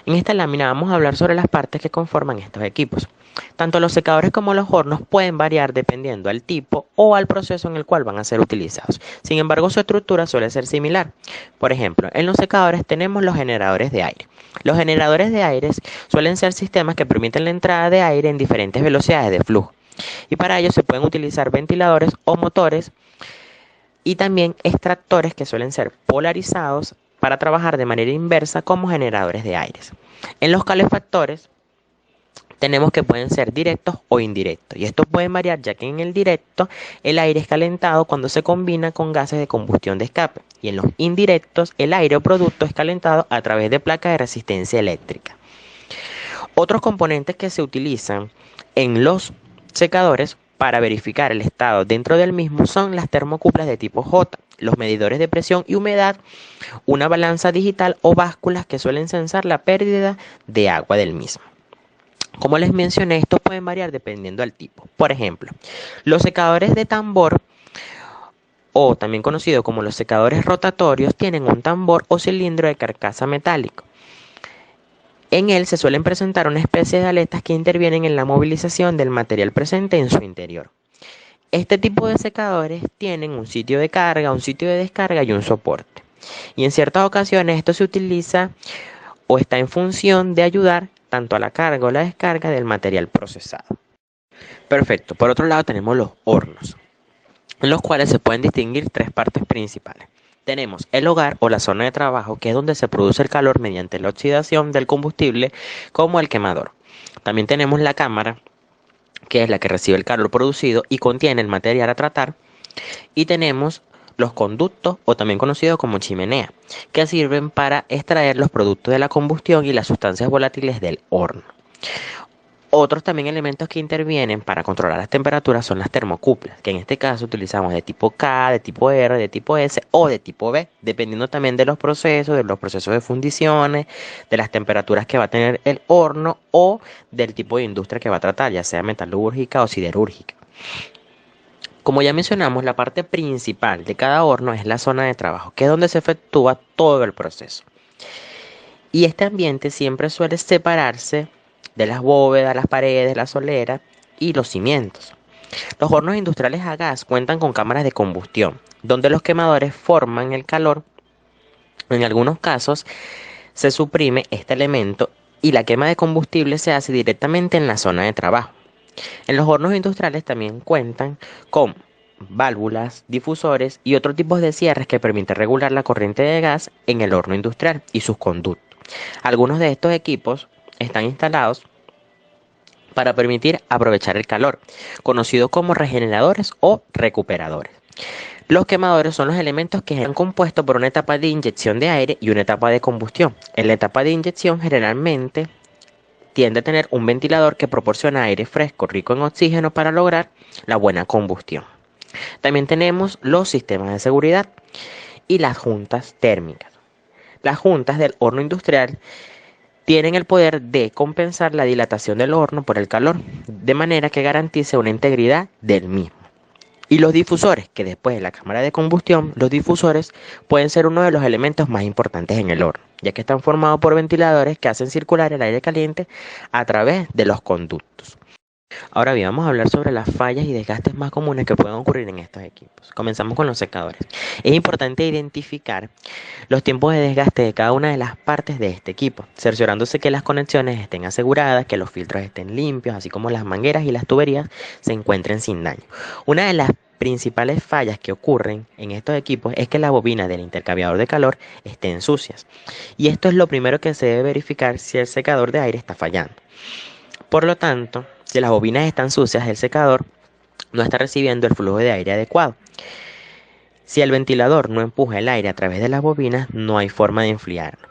En esta lámina vamos a hablar sobre las partes que conforman estos equipos. Tanto los secadores como los hornos pueden variar dependiendo al tipo o al proceso en el cual van a ser utilizados. Sin embargo, su estructura suele ser similar. Por ejemplo, en los secadores tenemos los generadores de aire. Los generadores de aire suelen ser sistemas que permiten la entrada de aire en diferentes velocidades de flujo. Y para ello se pueden utilizar ventiladores o motores y también extractores que suelen ser polarizados para trabajar de manera inversa como generadores de aires. En los calefactores tenemos que pueden ser directos o indirectos, y estos pueden variar ya que en el directo el aire es calentado cuando se combina con gases de combustión de escape, y en los indirectos el aire o producto es calentado a través de placas de resistencia eléctrica. Otros componentes que se utilizan en los secadores para verificar el estado dentro del mismo son las termocuplas de tipo J, los medidores de presión y humedad, una balanza digital o básculas que suelen censar la pérdida de agua del mismo. Como les mencioné, estos pueden variar dependiendo del tipo. Por ejemplo, los secadores de tambor, o también conocidos como los secadores rotatorios, tienen un tambor o cilindro de carcasa metálico. En él se suelen presentar una especie de aletas que intervienen en la movilización del material presente en su interior. Este tipo de secadores tienen un sitio de carga, un sitio de descarga y un soporte. Y en ciertas ocasiones esto se utiliza o está en función de ayudar tanto a la carga o la descarga del material procesado. Perfecto. Por otro lado tenemos los hornos, en los cuales se pueden distinguir tres partes principales. Tenemos el hogar o la zona de trabajo, que es donde se produce el calor mediante la oxidación del combustible, como el quemador. También tenemos la cámara, que es la que recibe el calor producido y contiene el material a tratar. Y tenemos los conductos, o también conocidos como chimenea, que sirven para extraer los productos de la combustión y las sustancias volátiles del horno. Otros también elementos que intervienen para controlar las temperaturas son las termocuplas, que en este caso utilizamos de tipo K, de tipo R, de tipo S o de tipo B, dependiendo también de los procesos de fundiciones, de las temperaturas que va a tener el horno o del tipo de industria que va a tratar, ya sea metalúrgica o siderúrgica. Como ya mencionamos, la parte principal de cada horno es la zona de trabajo, que es donde se efectúa todo el proceso. Y este ambiente siempre suele separarse de las bóvedas, las paredes, la solera y los cimientos. Los hornos industriales a gas cuentan con cámaras de combustión, donde los quemadores forman el calor. En algunos casos se suprime este elemento y la quema de combustible se hace directamente en la zona de trabajo. En los hornos industriales también cuentan con válvulas, difusores y otros tipos de cierres que permiten regular la corriente de gas en el horno industrial y sus conductos. Algunos de estos equipos están instalados para permitir aprovechar el calor, conocidos como regeneradores o recuperadores. Los quemadores son los elementos que están compuestos por una etapa de inyección de aire y una etapa de combustión. En la etapa de inyección generalmente tiende a tener un ventilador que proporciona aire fresco rico en oxígeno para lograr la buena combustión. También tenemos los sistemas de seguridad y las juntas térmicas. Las juntas del horno industrial tienen el poder de compensar la dilatación del horno por el calor, de manera que garantice una integridad del mismo. Y los difusores, que después de la cámara de combustión, los difusores pueden ser uno de los elementos más importantes en el horno, ya que están formados por ventiladores que hacen circular el aire caliente a través de los conductos. Ahora bien, vamos a hablar sobre las fallas y desgastes más comunes que pueden ocurrir en estos equipos. Comenzamos con los secadores. Es importante identificar los tiempos de desgaste de cada una de las partes de este equipo, cerciorándose que las conexiones estén aseguradas, que los filtros estén limpios, así como las mangueras y las tuberías se encuentren sin daño. Una de las principales fallas que ocurren en estos equipos es que las bobinas del intercambiador de calor estén sucias. Y esto es lo primero que se debe verificar si el secador de aire está fallando. Por lo tanto, si las bobinas están sucias, el secador no está recibiendo el flujo de aire adecuado. Si el ventilador no empuja el aire a través de las bobinas, no hay forma de enfriarlo.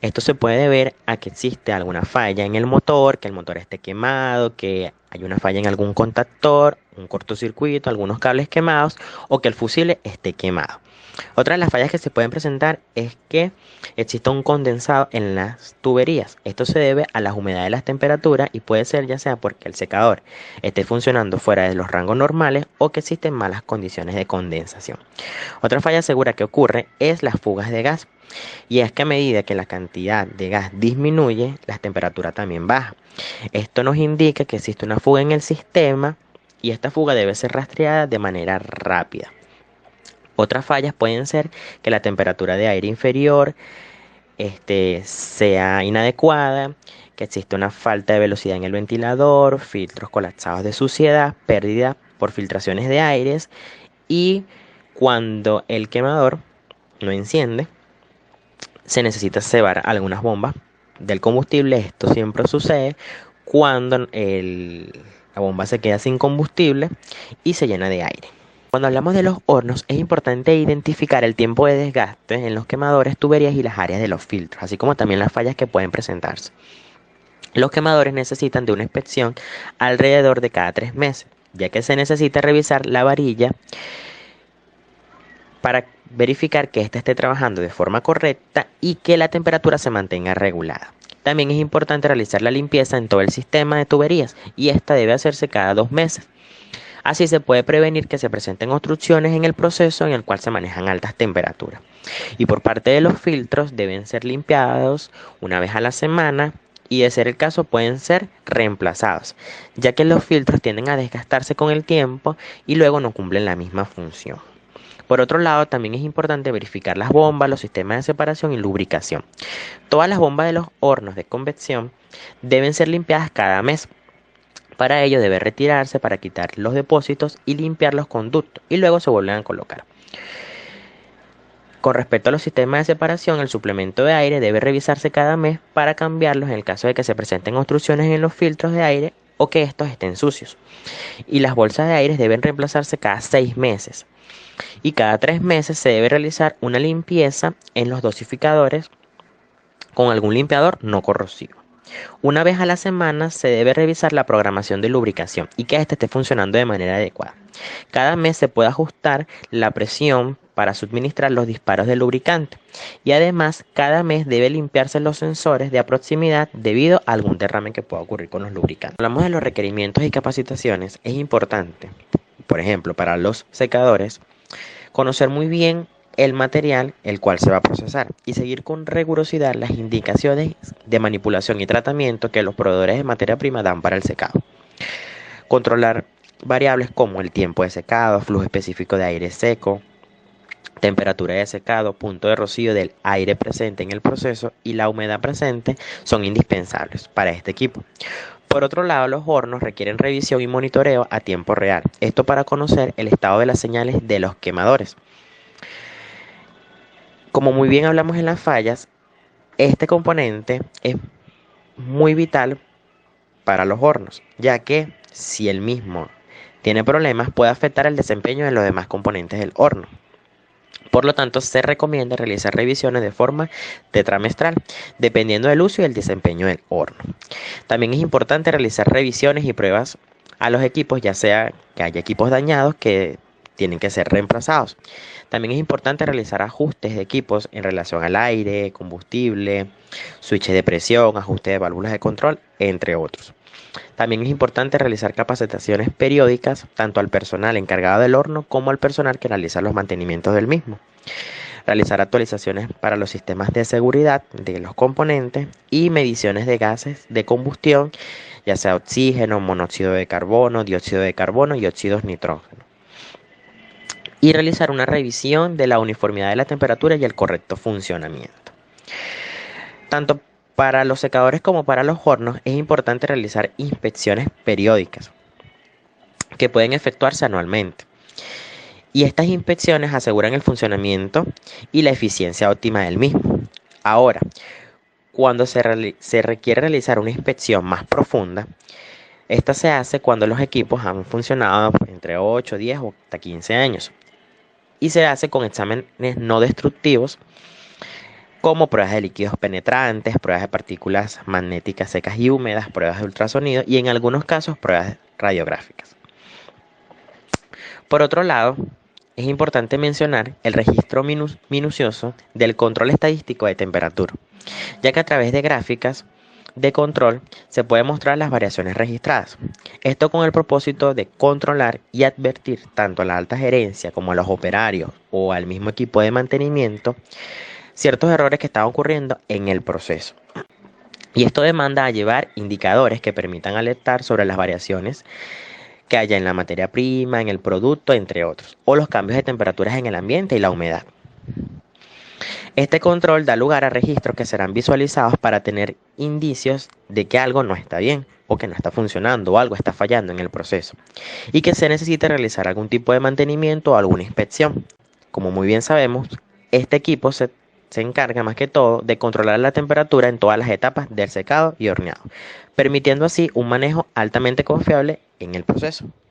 Esto se puede deber a que existe alguna falla en el motor, que el motor esté quemado, que hay una falla en algún contactor, un cortocircuito, algunos cables quemados o que el fusible esté quemado. Otra de las fallas que se pueden presentar es que exista un condensado en las tuberías. Esto se debe a las humedades de las temperaturas y puede ser ya sea porque el secador esté funcionando fuera de los rangos normales o que existen malas condiciones de condensación. Otra falla segura que ocurre es las fugas de gas. Y es que a medida que la cantidad de gas disminuye, la temperatura también baja. Esto nos indica que existe una fuga en el sistema y esta fuga debe ser rastreada de manera rápida. Otras fallas pueden ser que la temperatura de aire inferior sea inadecuada, que existe una falta de velocidad en el ventilador, filtros colapsados de suciedad, pérdida por filtraciones de aires y cuando el quemador no enciende, se necesita cebar algunas bombas del combustible. Esto siempre sucede cuando la bomba se queda sin combustible y se llena de aire. Cuando hablamos de los hornos, es importante identificar el tiempo de desgaste en los quemadores, tuberías y las áreas de los filtros, así como también las fallas que pueden presentarse. Los quemadores necesitan de una inspección alrededor de cada 3 meses, ya que se necesita revisar la varilla para verificar que ésta esté trabajando de forma correcta y que la temperatura se mantenga regulada. También es importante realizar la limpieza en todo el sistema de tuberías y esta debe hacerse cada 2 meses. Así se puede prevenir que se presenten obstrucciones en el proceso en el cual se manejan altas temperaturas. Y por parte de los filtros deben ser limpiados una vez a la semana y de ser el caso pueden ser reemplazados, ya que los filtros tienden a desgastarse con el tiempo y luego no cumplen la misma función. Por otro lado, también es importante verificar las bombas, los sistemas de separación y lubricación. Todas las bombas de los hornos de convección deben ser limpiadas cada mes. Para ello debe retirarse para quitar los depósitos y limpiar los conductos y luego se vuelven a colocar. Con respecto a los sistemas de separación, el suplemento de aire debe revisarse cada mes para cambiarlos en el caso de que se presenten obstrucciones en los filtros de aire o que estos estén sucios. Y las bolsas de aire deben reemplazarse cada 6 meses. Y cada 3 meses se debe realizar una limpieza en los dosificadores con algún limpiador no corrosivo. Una vez a la semana se debe revisar la programación de lubricación y que ésta esté funcionando de manera adecuada. Cada mes se puede ajustar la presión para suministrar los disparos de lubricante y además cada mes debe limpiarse los sensores de proximidad debido a algún derrame que pueda ocurrir con los lubricantes. Hablamos de los requerimientos y capacitaciones. Es importante, por ejemplo, para los secadores, conocer muy bien el material el cual se va a procesar y seguir con rigurosidad las indicaciones de manipulación y tratamiento que los proveedores de materia prima dan para el secado. Controlar variables como el tiempo de secado, flujo específico de aire seco, temperatura de secado, punto de rocío del aire presente en el proceso y la humedad presente son indispensables para este equipo. Por otro lado, los hornos requieren revisión y monitoreo a tiempo real, esto para conocer el estado de las señales de los quemadores. Como muy bien hablamos en las fallas, este componente es muy vital para los hornos, ya que si el mismo tiene problemas puede afectar el desempeño de los demás componentes del horno. Por lo tanto, se recomienda realizar revisiones de forma tetramestral, dependiendo del uso y el desempeño del horno. También es importante realizar revisiones y pruebas a los equipos, ya sea que haya equipos dañados que tienen que ser reemplazados. También es importante realizar ajustes de equipos en relación al aire, combustible, switches de presión, ajuste de válvulas de control, entre otros. También es importante realizar capacitaciones periódicas tanto al personal encargado del horno como al personal que realiza los mantenimientos del mismo. Realizar actualizaciones para los sistemas de seguridad de los componentes y mediciones de gases de combustión, ya sea oxígeno, monóxido de carbono, dióxido de carbono y óxidos nitrógeno. Y realizar una revisión de la uniformidad de la temperatura y el correcto funcionamiento. Tanto para los secadores como para los hornos es importante realizar inspecciones periódicas que pueden efectuarse anualmente. Y estas inspecciones aseguran el funcionamiento y la eficiencia óptima del mismo. Ahora, cuando se requiere realizar una inspección más profunda, esta se hace cuando los equipos han funcionado entre 8, 10 o hasta 15 años. Y se hace con exámenes no destructivos como pruebas de líquidos penetrantes, pruebas de partículas magnéticas secas y húmedas, pruebas de ultrasonido y en algunos casos pruebas radiográficas. Por otro lado, es importante mencionar el registro minucioso del control estadístico de temperatura, ya que a través de gráficas de control se pueden mostrar las variaciones registradas. Esto con el propósito de controlar y advertir tanto a la alta gerencia como a los operarios o al mismo equipo de mantenimiento ciertos errores que están ocurriendo en el proceso. Y esto demanda a llevar indicadores que permitan alertar sobre las variaciones que haya en la materia prima, en el producto, entre otros, o los cambios de temperaturas en el ambiente y la humedad. Este control da lugar a registros que serán visualizados para tener indicios de que algo no está bien, o que no está funcionando, o algo está fallando en el proceso, y que se necesita realizar algún tipo de mantenimiento o alguna inspección. Como muy bien sabemos, este equipo se encarga más que todo de controlar la temperatura en todas las etapas del secado y horneado, permitiendo así un manejo altamente confiable en el proceso.